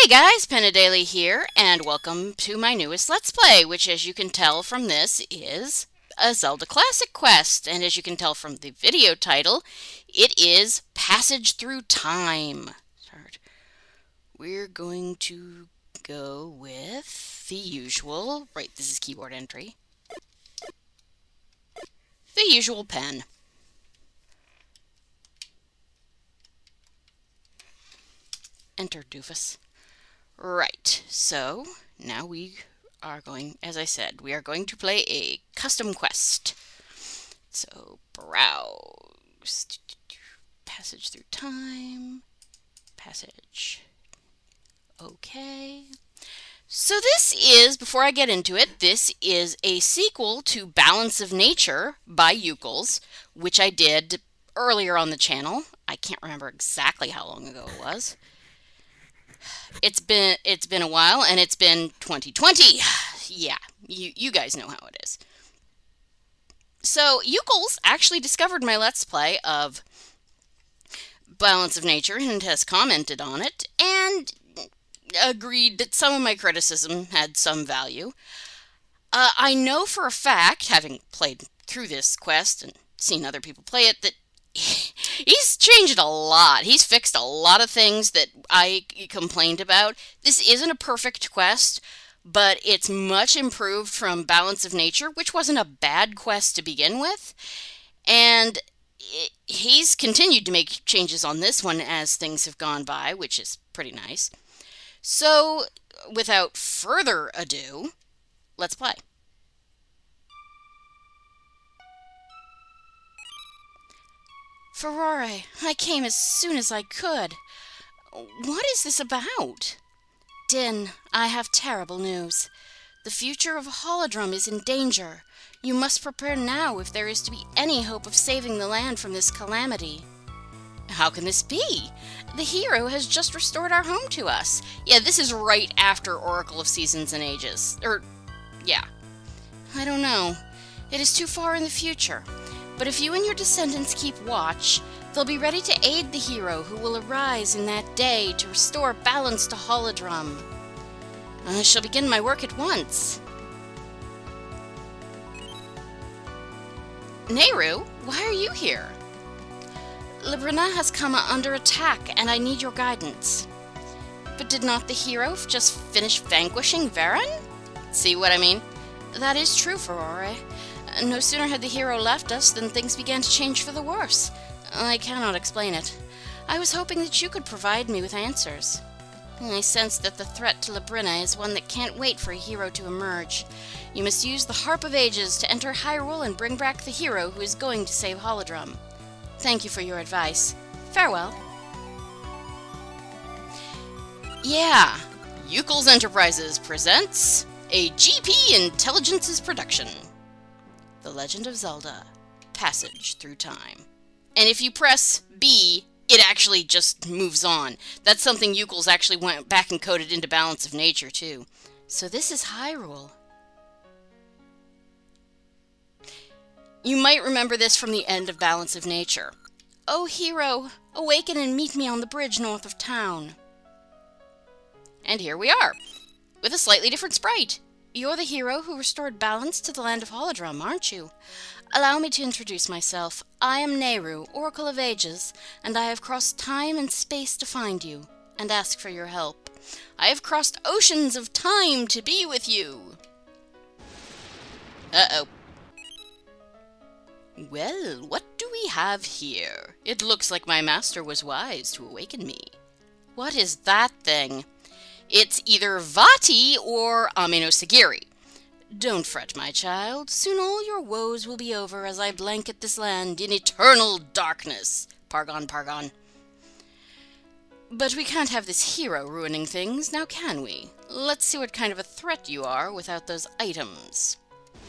Hey guys, Daily here, and welcome to my newest Let's Play, which as you can tell from this is a Zelda Classic quest, and as you can tell from the video title, it is Passage Through Time. We're going to go with the usual, right, this is keyboard entry, the usual pen. Enter, doofus. Right, so now we are going, as I said, we are going to play a custom quest. So, browse, passage through time, passage, okay. So this is, before I get into it, this is a sequel to Balance of Nature by Ukles, which I did earlier on the channel. I can't remember exactly how long ago it was. It's been a while, and it's been 2020. Yeah, you guys know how it is. So, Ukles actually discovered my Let's Play of Balance of Nature and has commented on it, and agreed that some of my criticism had some value. I know for a fact, having played through this quest and seen other people play it, that he's changed a lot. He's fixed a lot of things that I complained about. This isn't a perfect quest, but it's much improved from Balance of Nature, which wasn't a bad quest to begin with. And he's continued to make changes on this one as things have gone by, which is pretty nice. So, without further ado, let's play. Ferrare, I came as soon as I could. What is this about? Din, I have terrible news. The future of Holodrum is in danger. You must prepare now if there is to be any hope of saving the land from this calamity. How can this be? The hero has just restored our home to us. Yeah, this is right after Oracle of Seasons and Ages. Yeah. I don't know. It is too far in the future. But if you and your descendants keep watch, they'll be ready to aid the hero who will arise in that day to restore balance to Holodrum. I shall begin my work at once. Nehru, why are you here? Labrina has come under attack, and I need your guidance. But did not the hero just finish vanquishing Varen? See what I mean? That is true, Ferrare. No sooner had the hero left us than things began to change for the worse. I cannot explain it. I was hoping that you could provide me with answers. I sense that the threat to Labrina is one that can't wait for a hero to emerge. You must use the Harp of Ages to enter Hyrule and bring back the hero who is going to save Holodrum. Thank you for your advice. Farewell. Yeah, Ukles Enterprises presents a GP Intelligences production. The Legend of Zelda, Passage Through Time. And if you press B, it actually just moves on. That's something Ukles actually went back and coded into Balance of Nature, too. So this is Hyrule. You might remember this from the end of Balance of Nature. Oh, hero, awaken and meet me on the bridge north of town. And here we are, with a slightly different sprite. You're the hero who restored balance to the land of Holodrum, aren't you? Allow me to introduce myself. I am Nehru, Oracle of Ages, and I have crossed time and space to find you, and ask for your help. I have crossed oceans of time to be with you. Uh-oh. Well, what do we have here? It looks like my master was wise to awaken me. What is that thing? It's either Vati or Amino-Sagiri. Don't fret, my child. Soon all your woes will be over as I blanket this land in eternal darkness. Pargon, Pargon. But we can't have this hero ruining things, now can we? Let's see what kind of a threat you are without those items.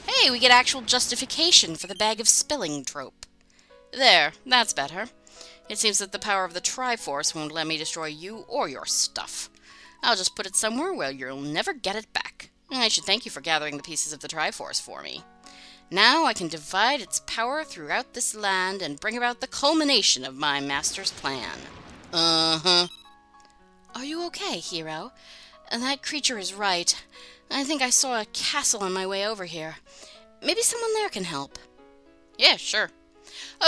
Hey, we get actual justification for the bag of spilling trope. There, that's better. It seems that the power of the Triforce won't let me destroy you or your stuff. I'll just put it somewhere where you'll never get it back. I should thank you for gathering the pieces of the Triforce for me. Now I can divide its power throughout this land and bring about the culmination of my master's plan. Uh-huh. Are you okay, hero? That creature is right. I think I saw a castle on my way over here. Maybe someone there can help. Yeah, sure.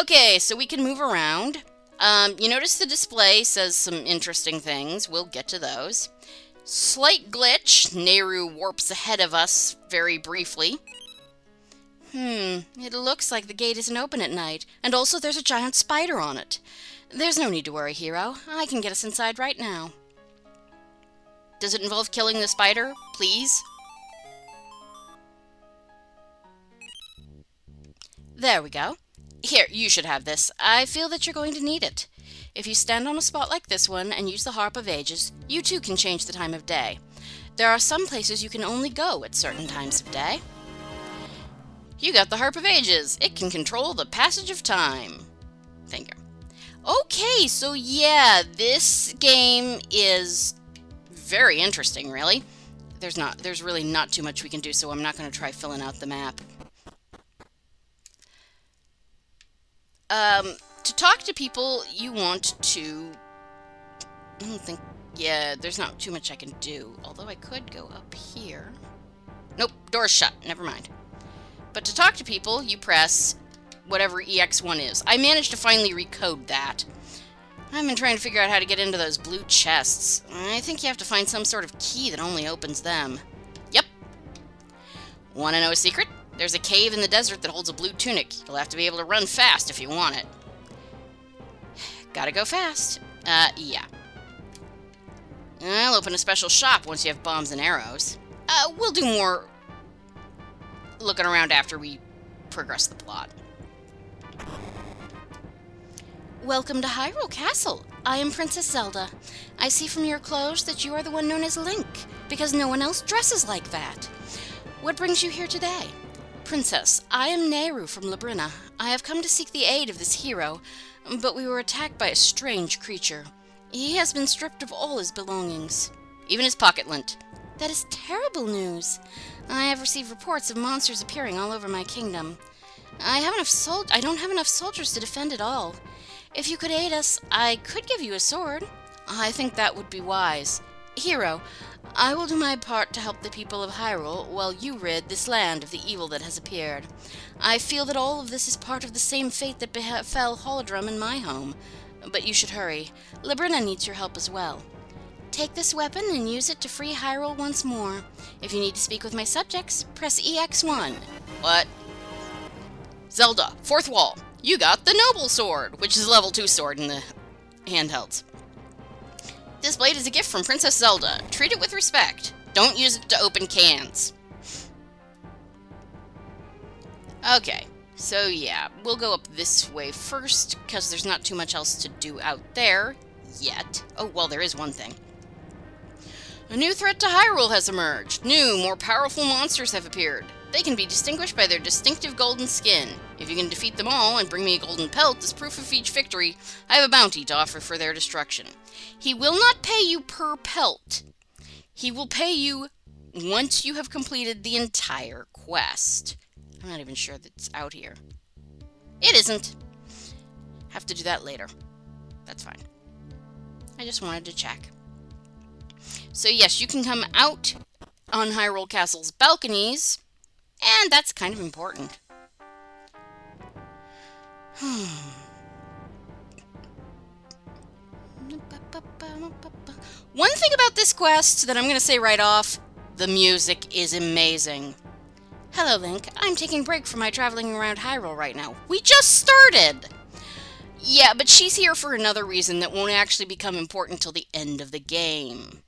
Okay, so we can move around. You notice the display says some interesting things. We'll get to those. Slight glitch. Nehru warps ahead of us very briefly. It looks like the gate isn't open at night, and also there's a giant spider on it. There's no need to worry, hero. I can get us inside right now. Does it involve killing the spider, please? There we go. Here, you should have this. I feel that you're going to need it. If you stand on a spot like this one and use the Harp of Ages, you too can change the time of day. There are some places you can only go at certain times of day. You got the Harp of Ages. It can control the passage of time. Thank you. Okay, so yeah, this game is very interesting, really. There's really not too much we can do, so I'm not going to try filling out the map. To talk to people, you want to... I don't think... Yeah, there's not too much I can do. Although I could go up here. Nope, door's shut. Never mind. But to talk to people, you press whatever EX1 is. I managed to finally recode that. I've been trying to figure out how to get into those blue chests. I think you have to find some sort of key that only opens them. Yep. Want to know a secret? There's a cave in the desert that holds a blue tunic. You'll have to be able to run fast if you want it. Gotta go fast. Yeah. I'll open a special shop once you have bombs and arrows. We'll do more looking around after we progress the plot. Welcome to Hyrule Castle. I am Princess Zelda. I see from your clothes that you are the one known as Link, because no one else dresses like that. What brings you here today? Princess, I am Nehru from Labrina. I have come to seek the aid of this hero, but we were attacked by a strange creature. He has been stripped of all his belongings. Even his pocket lint. That is terrible news. I have received reports of monsters appearing all over my kingdom. I don't have enough soldiers to defend it all. If you could aid us, I could give you a sword. I think that would be wise. Hero, I will do my part to help the people of Hyrule while you rid this land of the evil that has appeared. I feel that all of this is part of the same fate that befell Holodrum in my home. But you should hurry. Labrina needs your help as well. Take this weapon and use it to free Hyrule once more. If you need to speak with my subjects, press EX1. What? Zelda, fourth wall. You got the Noble Sword, which is a level 2 sword in the handhelds. This blade is a gift from Princess Zelda. Treat it with respect. Don't use it to open cans. Okay, so yeah, we'll go up this way first, because there's not too much else to do out there yet. Oh, well, there is one thing. A new threat to Hyrule has emerged. New, more powerful monsters have appeared. They can be distinguished by their distinctive golden skin. If you can defeat them all and bring me a golden pelt as proof of each victory, I have a bounty to offer for their destruction. He will not pay you per pelt. He will pay you once you have completed the entire quest. I'm not even sure that it's out here. It isn't. Have to do that later. That's fine. I just wanted to check. So yes, you can come out on Hyrule Castle's balconies, and that's kind of important. One thing about this quest that I'm going to say right off, the music is amazing. Hello, Link. I'm taking a break from my traveling around Hyrule right now. We just started! Yeah, but she's here for another reason that won't actually become important till the end of the game.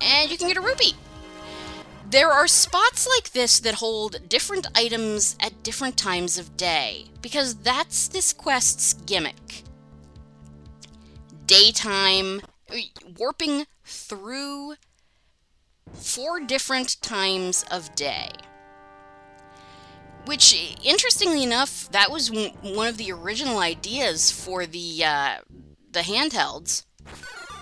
And you can get a rupee. There are spots like this that hold different items at different times of day, because that's this quest's gimmick. Daytime, warping through 4 different times of day. Which, interestingly enough, that was one of the original ideas for the handhelds.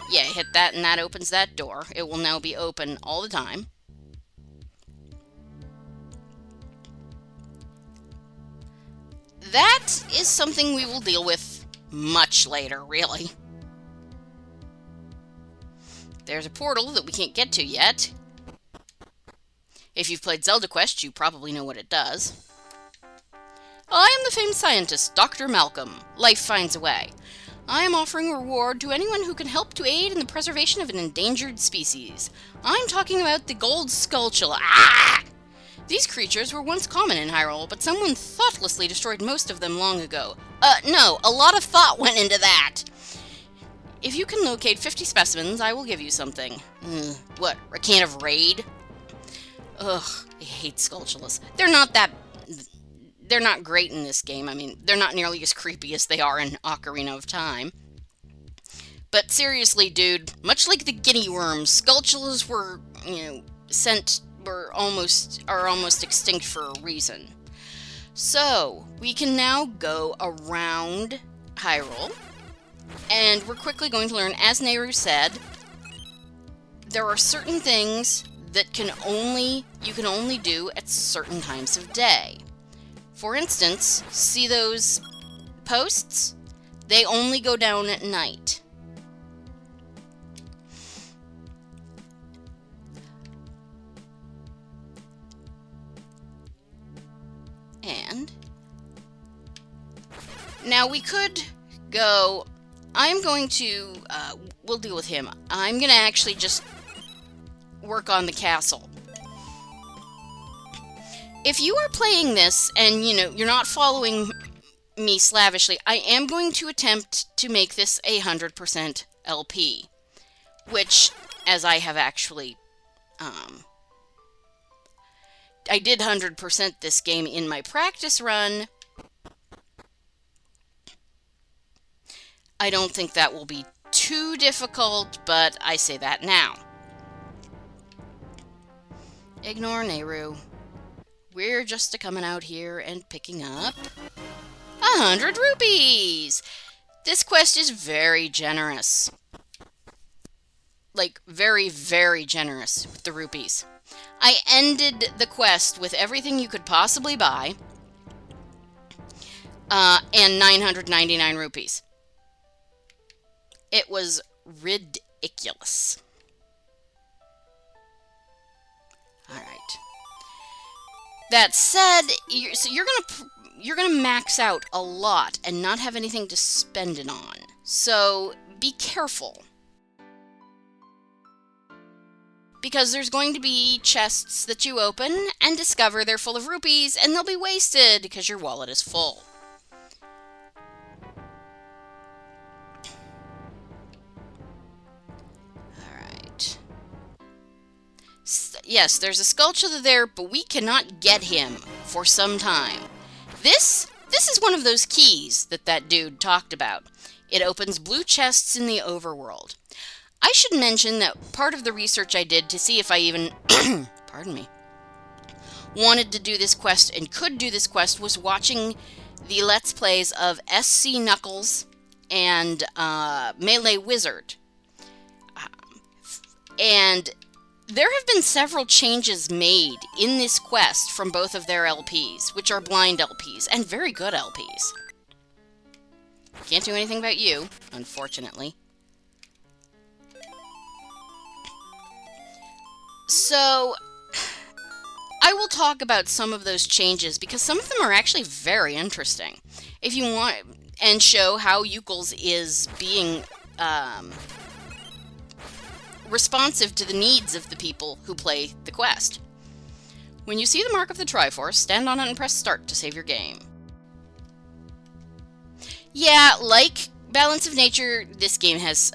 Yeah, hit that and that opens that door. It will now be open all the time. That is something we will deal with much later, really. There's a portal that we can't get to yet. If you've played Zelda Quest, you probably know what it does. I am the famed scientist, Dr. Malcolm. Life finds a way. I am offering a reward to anyone who can help to aid in the preservation of an endangered species. I'm talking about the gold skulltula. Ah! These creatures were once common in Hyrule, but someone thoughtlessly destroyed most of them long ago. No, a lot of thought went into that. If you can locate 50 specimens, I will give you something. What, a can of Raid? Ugh, I hate skulltulas. They're not great in this game. I mean, they're not nearly as creepy as they are in Ocarina of Time. But seriously, dude, much like the guinea worms, skulltulas were, are almost extinct for a reason. So, we can now go around Hyrule, and we're quickly going to learn, as Nehru said, there are certain things that you can only do at certain times of day. For instance, see those posts? They only go down at night. And now we could go, I'm going to, we'll deal with him. I'm going to actually just work on the castle. If you are playing this and, you're not following me slavishly, I am going to attempt to make this 100% LP, which, as I have actually, I did 100% this game in my practice run. I don't think that will be too difficult, but I say that now. Ignore Nehru. We're just coming out here and picking up 100 rupees! This quest is very generous. Like, very, very generous with the rupees. I ended the quest with everything you could possibly buy, and 999 rupees. It was ridiculous. Alright. That said, you're gonna max out a lot and not have anything to spend it on. So be careful. Because there's going to be chests that you open and discover they're full of rupees and they'll be wasted because your wallet is full. Alright. Yes, there's a skulltula there, but we cannot get him for some time. This is one of those keys that dude talked about. It opens blue chests in the overworld. I should mention that part of the research I did to see if I even, pardon me, wanted to do this quest and could do this quest was watching the Let's Plays of SC Knuckles and Melee Wizard. And there have been several changes made in this quest from both of their LPs, which are blind LPs, and very good LPs. Can't do anything about you, unfortunately. So, I will talk about some of those changes, because some of them are actually very interesting. If you want, and show how Yuckles is being, responsive to the needs of the people who play the quest. When you see the mark of the Triforce, stand on it and press start to save your game. Yeah, like Balance of Nature, this game has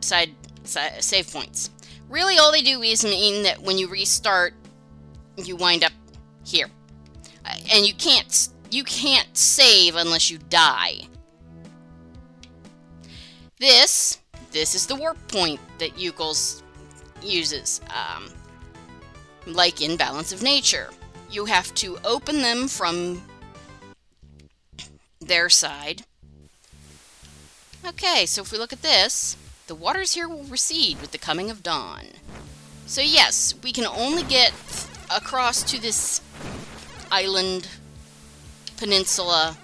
save points. Really, all they do is mean that when you restart, you wind up here. And you can't save unless you die. This is the warp point that Yuckles uses. Like in Balance of Nature. You have to open them from their side. Okay, so if we look at this, the waters here will recede with the coming of dawn. So yes, we can only get across to this island, peninsula,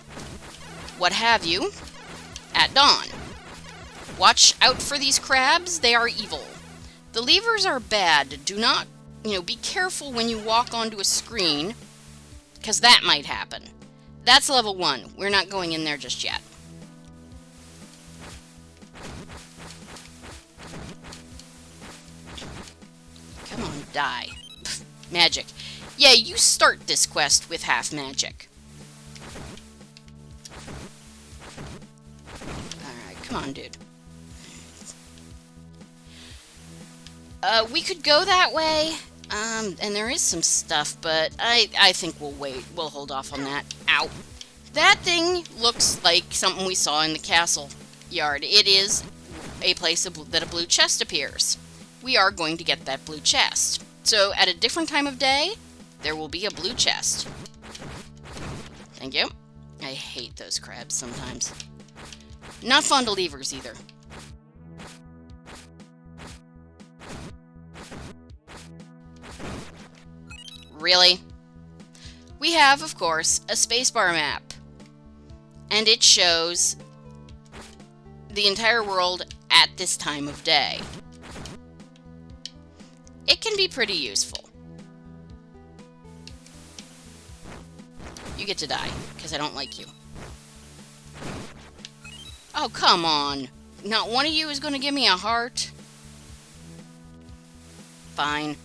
what have you, at dawn. Watch out for these crabs. They are evil. The levers are bad. Do not, be careful when you walk onto a screen, because that might happen. That's level 1. We're not going in there just yet. Come on, die. Pfft, magic. Yeah, you start this quest with half magic. Alright, come on, dude. We could go that way, and there is some stuff, but I think we'll wait. We'll hold off on that. Ow. That thing looks like something we saw in the castle yard. It is a place that a blue chest appears. We are going to get that blue chest. So, at a different time of day, there will be a blue chest. Thank you. I hate those crabs sometimes. Not fond of levers, either. Really? We have, of course, a Spacebar Map. And it shows the entire world at this time of day. It can be pretty useful. You get to die, because I don't like you. Oh, come on. Not one of you is going to give me a heart? Fine.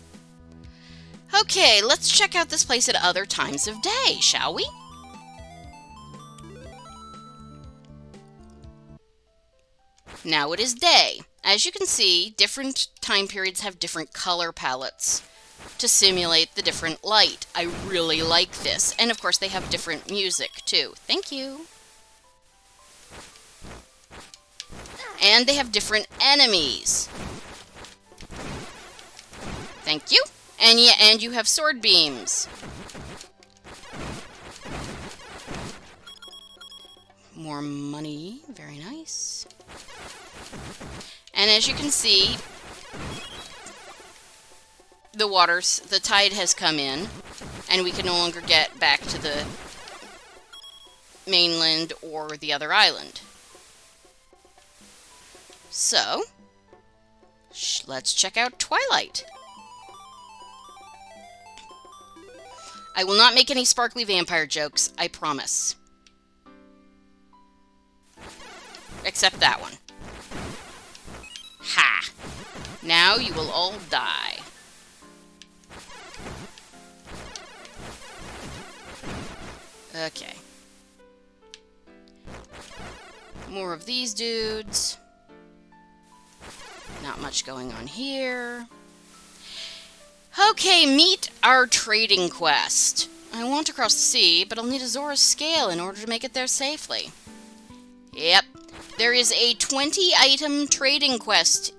Okay, let's check out this place at other times of day, shall we? Now it is day. As you can see, different time periods have different color palettes to simulate the different light. I really like this. And of course they have different music too. Thank you. And they have different enemies. Thank you. And yeah, and you have sword beams. More money. Very nice. And as you can see, the tide has come in, and we can no longer get back to the mainland or the other island. So, let's check out Twilight. I will not make any sparkly vampire jokes, I promise. Except that one. Ha! Now you will all die. Okay. More of these dudes. Not much going on here. Okay, meet our trading quest. I want to cross the sea, but I'll need a Zora's scale in order to make it there safely. Yep. There is a 20-item trading quest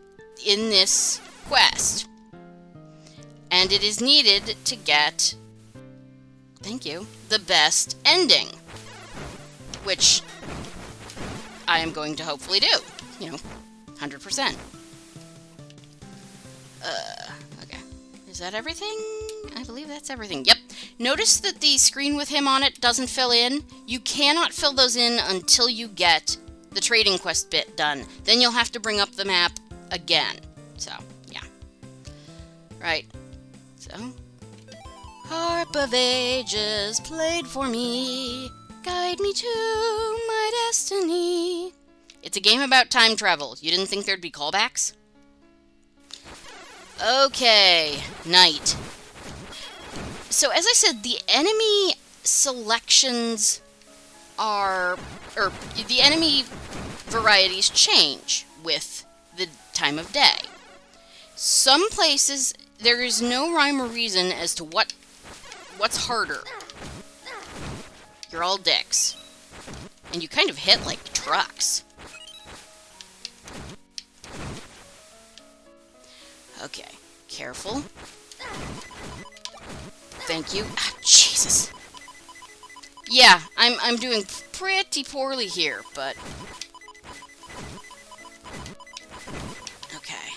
in this quest. And it is needed to get, thank you, the best ending. Which I am going to hopefully do. 100%. Okay. Is that everything? I believe that's everything. Yep. Notice that the screen with him on it doesn't fill in. You cannot fill those in until you get the trading quest bit done. Then you'll have to bring up the map again. So, yeah. Right. So. Harp of Ages played for me. Guide me to my destiny. It's a game about time travel. You didn't think there'd be callbacks? Okay. Night. So, as I said, the enemy selections are... or the enemy varieties change with the time of day. Some places, there is no rhyme or reason as to what's harder. You're all dicks. And you kind of hit like trucks. Okay, careful. Thank you. Ah, Jesus. Yeah, I'm doing pretty poorly here, but... Okay.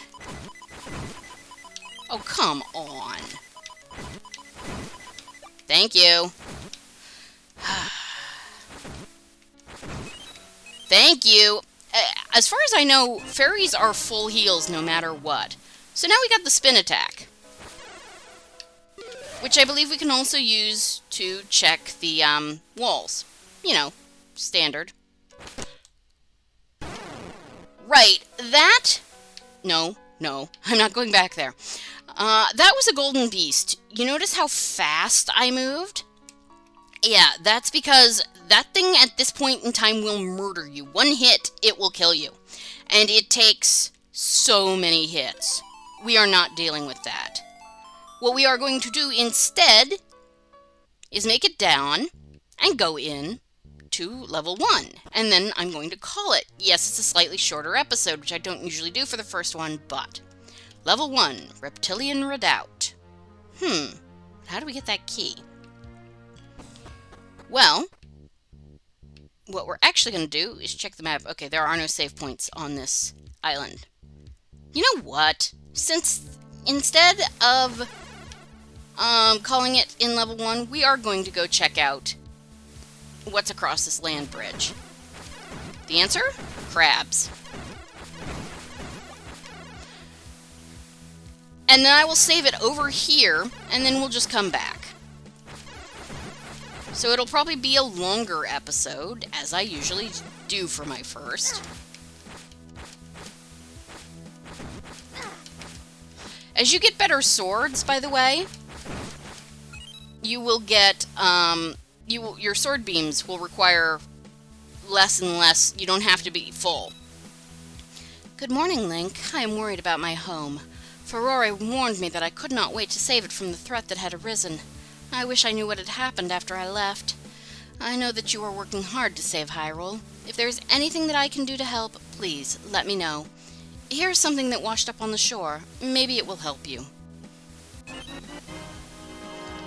Oh, come on. Thank you. Thank you. As far as I know, fairies are full heals no matter what. So now we got the spin attack, which I believe we can also use to check the walls. You know, standard. Right, that... No, I'm not going back there. That was a golden beast. You notice how fast I moved? Yeah, that's because that thing at this point in time will murder you. One hit, it will kill you. And it takes so many hits. We are not dealing with that. What we are going to do instead is make it down and go in to level 1. And then I'm going to call it. Yes, it's a slightly shorter episode, which I don't usually do for the first one, but... Level 1, Reptilian Redoubt. How do we get that key? Well, what we're actually going to do is check the map. Okay, there are no save points on this island. You know what? Since instead of calling it in level 1, we are going to go check out what's across this land bridge. The answer? Crabs. And then I will save it over here, and then we'll just come back. So it'll probably be a longer episode, as I usually do for my first. As you get better swords, by the way, you will get, your sword beams will require less and less. You don't have to be full. Good morning, Link. I am worried about my home. Ferrari warned me that I could not wait to save it from the threat that had arisen. I wish I knew what had happened after I left. I know that you are working hard to save Hyrule. If there is anything that I can do to help, please let me know. Here's something that washed up on the shore. Maybe it will help you.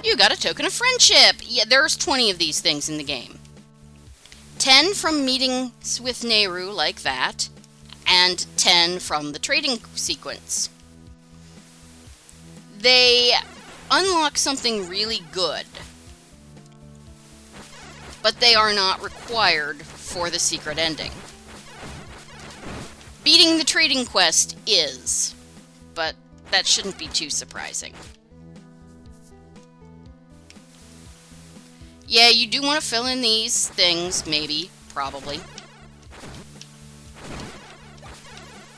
You got a token of friendship! Yeah, there's 20 of these things in the game. 10 from meetings with Nehru like that, and 10 from the trading sequence. They unlock something really good, but they are not required for the secret ending. Beating the trading quest is, but that shouldn't be too surprising. Yeah, you do want to fill in these things, maybe, probably.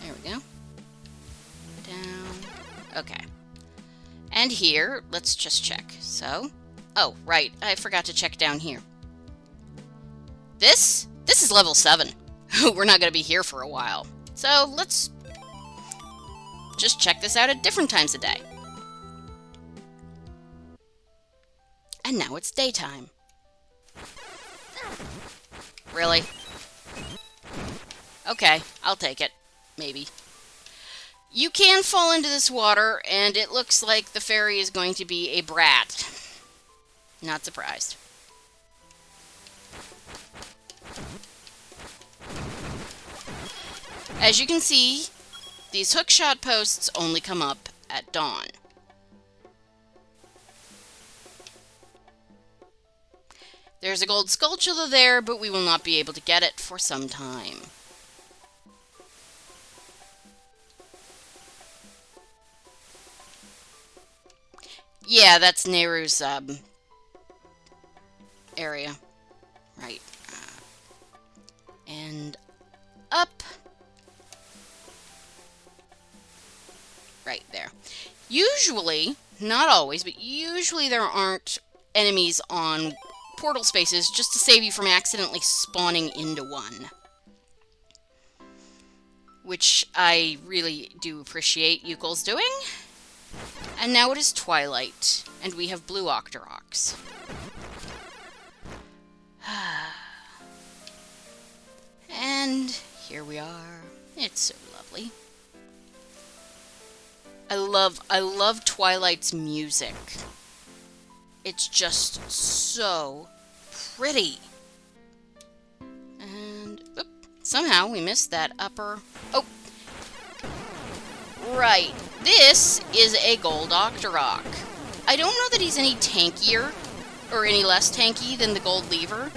There we go. Down. Okay. And here, let's just check. So, oh, right, I forgot to check down here. This is level 7. We're not going to be here for a while. So, let's just check this out at different times of day. And now it's daytime. Really? Okay, I'll take it. Maybe. You can fall into this water, and it looks like the fairy is going to be a brat. Not surprised. As you can see, these hookshot posts only come up at dawn. There's a gold skulltula there, but we will not be able to get it for some time. Yeah, that's Nehru's area. Right. And up. Right there. Usually, not always, but usually there aren't enemies on portal spaces just to save you from accidentally spawning into one. Which I really do appreciate Yukel's doing. And now it is twilight, and we have blue Octoroks. And here we are. It's so lovely. I love Twilight's music. It's just so pretty. And somehow we missed that upper... Oh! Right. This is a gold Octorok. I don't know that he's any tankier, or any less tanky than the gold lever.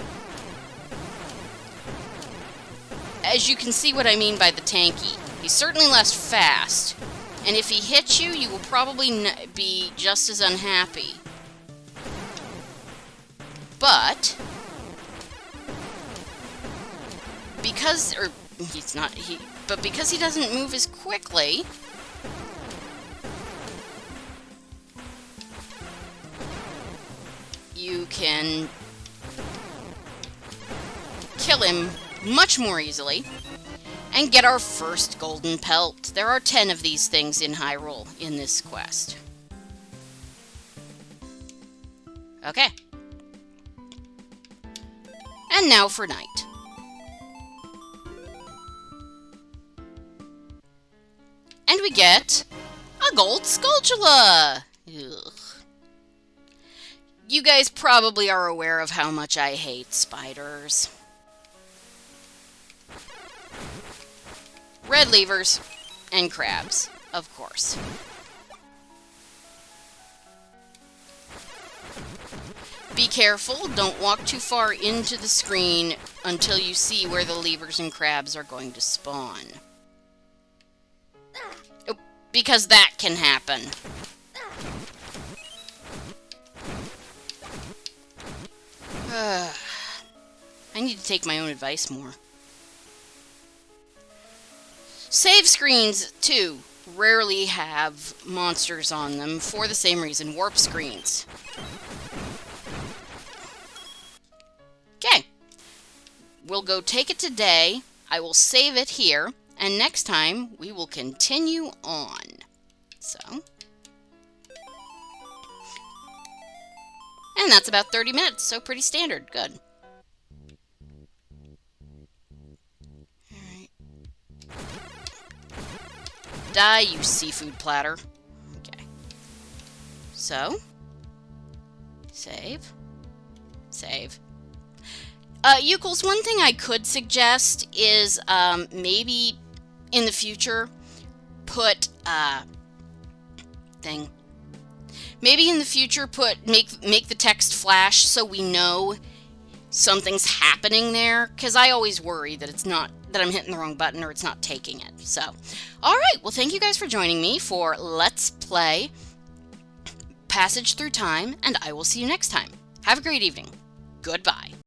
as you can see what I mean by the tanky. He's certainly less fast, and if he hits you, you will probably be just as unhappy. But because he doesn't move as quickly, you can kill him much more easily and get our first golden pelt. There are 10 of these things in Hyrule in this quest. Okay. And now for night. And we get a gold Skulltula! Ugh. You guys probably are aware of how much I hate spiders. Red levers and crabs, of course. Be careful, don't walk too far into the screen until you see where the levers and crabs are going to spawn. Oh, because that can happen. I need to take my own advice more. Save screens, too, rarely have monsters on them for the same reason. Warp screens. Okay. We'll go take it today. I will save it here. And next time, we will continue on. So. And that's about 30 minutes, so pretty standard. Good. Alright. Die, you seafood platter. Okay. So. Save. Save. Eucles, one thing I could suggest is maybe in the future put maybe in the future make the text flash so we know something's happening there, because I always worry that it's not, that I'm hitting the wrong button or it's not taking it. So, alright, well thank you guys for joining me for Let's Play Passage Through Time, and I will see you next time. Have a great evening. Goodbye.